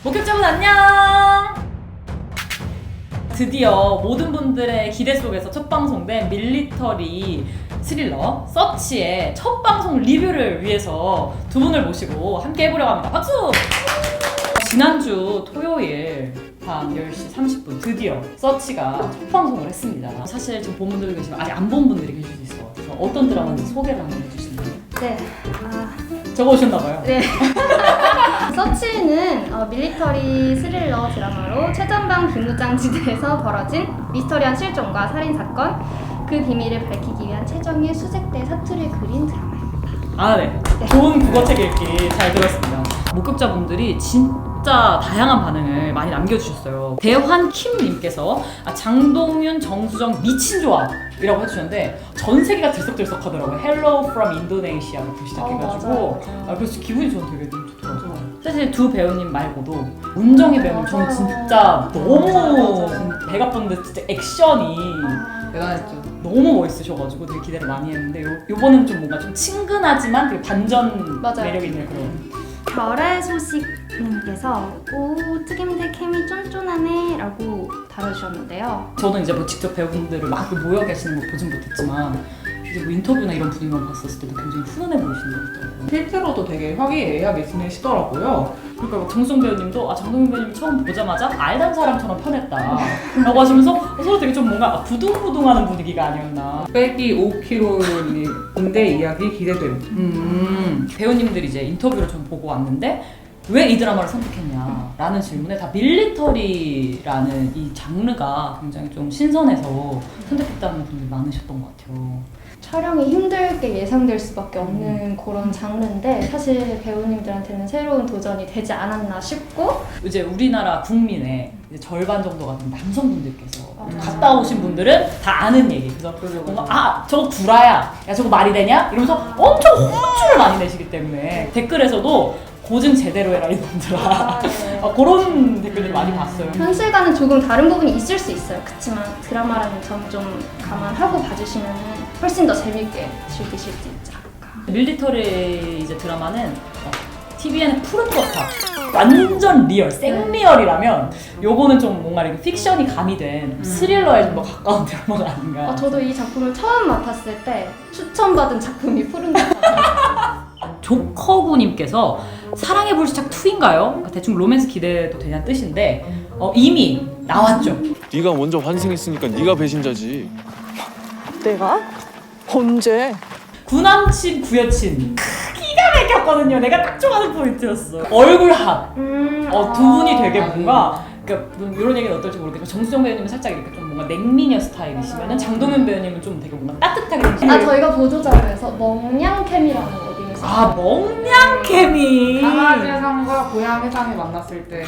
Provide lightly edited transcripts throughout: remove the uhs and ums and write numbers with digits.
목격자분 안녕! 드디어 모든 분들의 기대 속에서 첫 방송된 밀리터리 스릴러 서치의 첫 방송 리뷰를 위해서 두 분을 모시고 함께 해보려고 합니다. 박수! 지난주 토요일 밤 10시 30분 드디어 서치가 첫 방송을 했습니다. 사실 지금 본 분들도 계시고 아직 안 본 분들이 계실 수 있어요. 그래서 어떤 드라마인지 소개를 한번 해주시나요? 네. 적어오셨나봐요. 네. 서치는 밀리터리 스릴러 드라마로 최전방 비무장지대에서 벌어진 미스터리한 실종과 살인사건, 그 비밀을 밝히기 위한 최정의 수색대 사투를 그린 드라마입니다. 아, 네. 좋은 국어책 읽기 잘 들었습니다. 목격자분들이 진짜 다양한 반응을 많이 남겨주셨어요. 대환킴님께서 장동윤, 정수정 미친 조합이라고 해주셨는데 전 세계가 들썩들썩하더라고요. Hello from Indonesia부터 시작해가지고 그래서 기분이 저는 되게 좀 좋더라고요. 사실 두 배우님 말고도 문정희 배우님 저는 진짜 너무 배가 쁜데 진짜 액션이 대단했죠. 너무 멋있으셔가지고 되게 기대를 많이 했는데 요번은 좀 뭔가 좀 친근하지만 되게 반전 맞아요. 매력 있는 그런 별의 소식님께서 오 튀김새 케미 쫀쫀하네 라고 다뤄주셨는데요. 저는 이제 뭐 직접 배우분들을 막 모여 계시는 거 보진 못했지만 이제 뭐 인터뷰나 이런 분위기만 봤었을 때도 굉장히 훈훈해 보이시는 것 같더라고요. 실제로도 되게 화기애애하게 지내시더라고요. 그러니까 막 정수정 배우님도 장동윤 배우님 처음 보자마자 알던 사람처럼 편했다 라고 하시면서 서로 되게 좀 뭔가 부둥부둥하는 분위기가 아니었나. 빼기 5kg인데 이야기 기대됨. 배우님들이 이제 인터뷰를 좀 보고 왔는데 왜 이 드라마를 선택했냐 라는 질문에 다 밀리터리라는 이 장르가 굉장히 좀 신선해서 선택했다는 분들이 많으셨던 것 같아요. 촬영이 힘들게 예상될 수밖에 없는 그런 장르인데 사실 배우님들한테는 새로운 도전이 되지 않았나 싶고, 이제 우리나라 국민의 이제 절반 정도가 된 남성분들께서 갔다 오신 분들은 다 아는 얘기. 그래서 뭔가 저거 구라야, 야 저거 말이 되냐? 이러면서 엄청 혼쭐을 많이 내시기 때문에 댓글에서도 고증 제대로 해라 이놈들아. 그런 댓글들을 많이 봤어요. 현실과는 조금 다른 부분이 있을 수 있어요. 그렇지만 드라마라는 점 좀 감안하고 봐주시면 훨씬 더 재밌게 즐기실 수 있지 않을까. 밀리터리 이제 드라마는 TVN의 푸른 거탑 완전 리얼, 생리얼이라면 요거는 좀 뭔가 이렇게 픽션이 가미된 스릴러에 좀 더 가까운 드라마가 아닌가. 저도 이 작품을 처음 맡았을 때 추천받은 작품이 푸른 거탑. 조커구님께서 사랑의 불시착 2인가요? 그러니까 대충 로맨스 기대도 되냐는 뜻인데 이미 나왔죠. 네가 먼저 환생했으니까 네가 배신자지. 내가? 언제? 구남친 구여친 기가 막혔거든요. 내가 딱 좋아하는 포인트였어. 얼굴 합. 두 분이 되게 뭔가 그러니까 이런 얘기는 어떨지 모르겠지만 정수정 배우님은 살짝 이렇게 좀 뭔가 냉미녀 스타일이시면은 장동윤 배우님은 좀 되게 뭔가 따뜻하게 저희가 보도자료에서 멍냥캠이라는 어딩을 멍냥 케미. 강아지 해상과 고양 해상이 만났을 때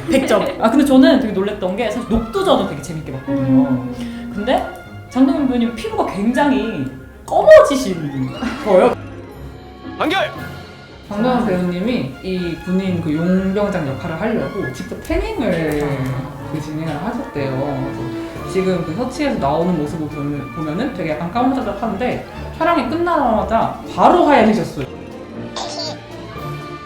100점. 근데 저는 되게 놀랬던 게 사실 녹두전을 되게 재밌게 봤거든요. 근데 장동윤 배우님 피부가 굉장히 검어지신 거예요. 한결! 장동현 배우님이 이 군인 그 용병장 역할을 하려고 직접 태닝을 진행을 하셨대요. 그래서 지금 그 서치에서 나오는 모습을 보면은 되게 약간 까무잡잡한데 촬영이 끝나자마자 바로 하얘지셨어요.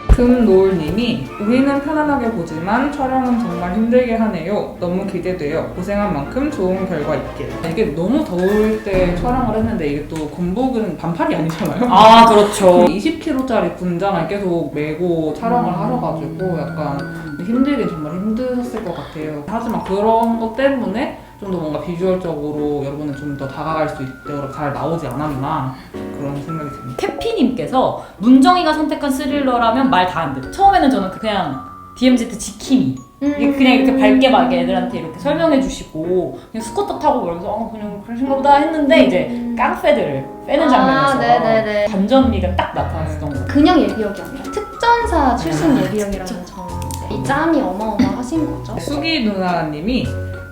금노을님이 우리는 편안하게 보지만 촬영은 정말 힘들게 하네요. 너무 기대돼요. 고생한 만큼 좋은 결과 있길. 이게 너무 더울 때 촬영을 했는데 이게 또 군복은 반팔이 아니잖아요. 그렇죠. 20kg짜리 군장을 계속 메고 촬영을 하셔가지고 약간 힘들긴 정말 힘드셨을 것 같아요. 하지만 그런 것 때문에 좀 더 뭔가 비주얼적으로 여러분은 좀 더 다가갈 수 있도록 잘 나오지 않았나 그런 생각이 듭니다. 캐피님께서 문정희가 선택한 스릴러라면 말 다 안 돼. 처음에는 저는 그냥 DMZ 지킴이 그냥 이렇게 밝게 막 애들한테 이렇게 설명해 주시고 그냥 스쿠터 타고 그러면서 그냥 그러신가 보다 했는데 이제 깡패들을 빼는 장면에서 네네네. 반전미가 딱 나타났던 거. 그냥 예비역이 아니라 특전사 출신 예비역이라는 점인데 이 짬이 어마어마하신 거죠. 수기 누나님이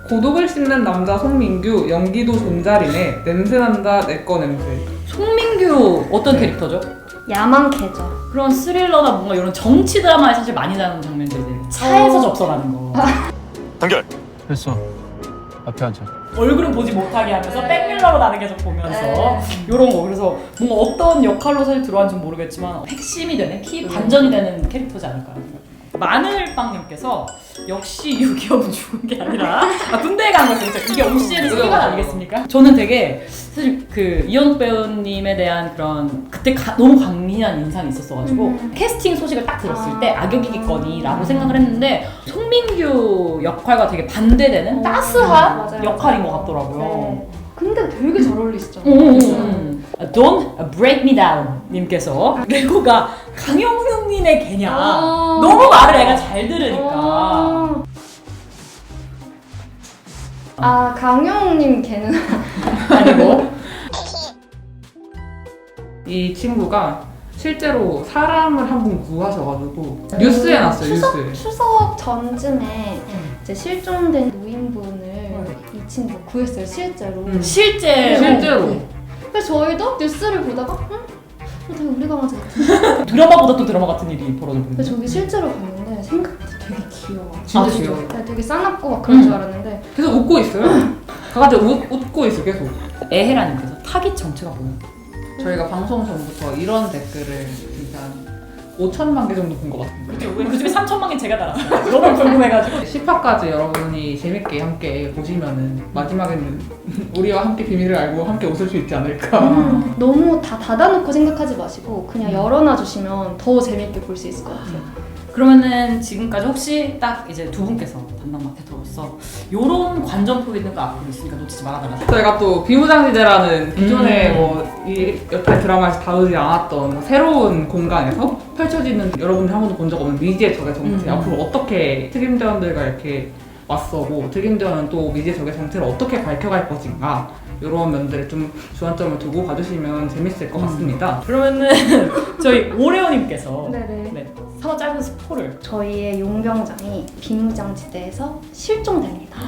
고독을 씹는 남자 송민규 연기도 존잘이네. 냄새난다 내꺼 냄새. 송민규 어떤 캐릭터죠? 야망캐죠. 그런 스릴러나 뭔가 이런 정치 드라마에 사실 많이 나오는 장면들이 차에서 접선하는 거. 한결! 됐어. 앞에 앉아. 얼굴은 보지 못하게 하면서 백밀러로 나는 계속 보면서 이런 거. 그래서 뭔가 어떤 역할로 사실 들어왔는지 모르겠지만 핵심이 되는 키 반전이 되는 캐릭터지 않을까 생각합니다. 마늘빵님께서 역시 유기업은 죽은 게 아니라 군대에 간 거죠. 그렇죠? 이게 OCN의 순간 아니겠습니까? 저는 되게 사실 그 이현욱 배우님에 대한 그런 그때 너무 강인한 인상이 있었어가지고 캐스팅 소식을 딱 들었을 때 악역이겠거니라고 생각을 했는데 송민규 역할과 되게 반대되는 따스한 맞아요. 역할인 것 같더라고요. 네. 근데 되게 잘 어울리시죠? Don't break me down 님께서 레고가 강영훈님의 개냐 아. 너무 말을 애가 잘 들으니까 강영웅님 걔는 아니고 이 친구가 실제로 사람을 한 분 구하셔가지고 뉴스에 났어요. 뉴스에. 추석 전쯤에 이제 실종된 노인분을 이 친구가 구했어요, 실제로. 실제로 그래서 저희도 뉴스를 보다가 되게 우리 강아지 같은데? 드라마보다 또 드라마 같은 일이 근데 벌어졌는데 저기 실제로 봤는데 생각보다 되게 귀여워. 진짜 진짜? 귀여워. 되게 싸납고 막 그런 줄 알았는데 계속 웃고 있어요. 강아지 웃고 있어 계속. 에헤라님께서 타깃 정체가 뭐예요? 저희가 방송 전부터 이런 댓글을 진짜 5천만 개 정도 본 것 같은데. 그죠? 그 중에 3천만 개 제가 달았어요. 너무 궁금해가지고 10화까지 여러분이 재밌게 함께 보시면은 마지막에는 우리와 함께 비밀을 알고 함께 웃을 수 있지 않을까. 너무 다 닫아놓고 생각하지 마시고 그냥 열어놔주시면 더 재밌게 볼 수 있을 것 같아요. 그러면은 지금까지 혹시 딱 이제 두 분께서 담당 마케터로서 요런 관전 포인트가 앞으로 있으니까 놓치지 말아달라. 저희가 또 비무장지대라는 기존의 이 여태 드라마에서 다루지 않았던 새로운 공간에서 펼쳐지는 여러분이 한 번도 본 적 없는 미지의 적의 정체 앞으로 어떻게 특임대원들과 이렇게 맞서고 특임대원은 또 미지의 적의 정체를 어떻게 밝혀갈 것인가 이런 면들을 좀 주안점을 두고 봐주시면 재밌을 것 같습니다. 그러면은 저희 오레오님께서 네네. 네, 서로 짧은 스포를 저희의 용병장이 비무장지대에서 실종됩니다.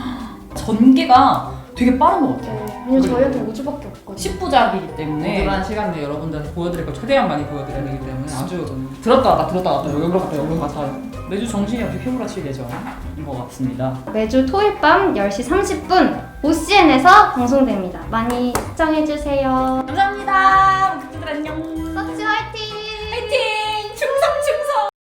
전개가 되게 빠른 것 같아요. 왜냐면 저희한테 5주밖에 없거든요. 10부작이기 때문에 부지런한 시간 내에 여러분들한테 보여드릴 걸 최대한 많이 보여드려야 되기 때문에 아주 들었다 놨다 여기로 갔다 여기로 갔다 매주 정신이 없이 휘몰아칠 예정인 것 같습니다. 매주 토요일 밤 10시 30분 OCN에서 방송됩니다. 많이 시청해주세요. 감사합니다. 모두들 안녕.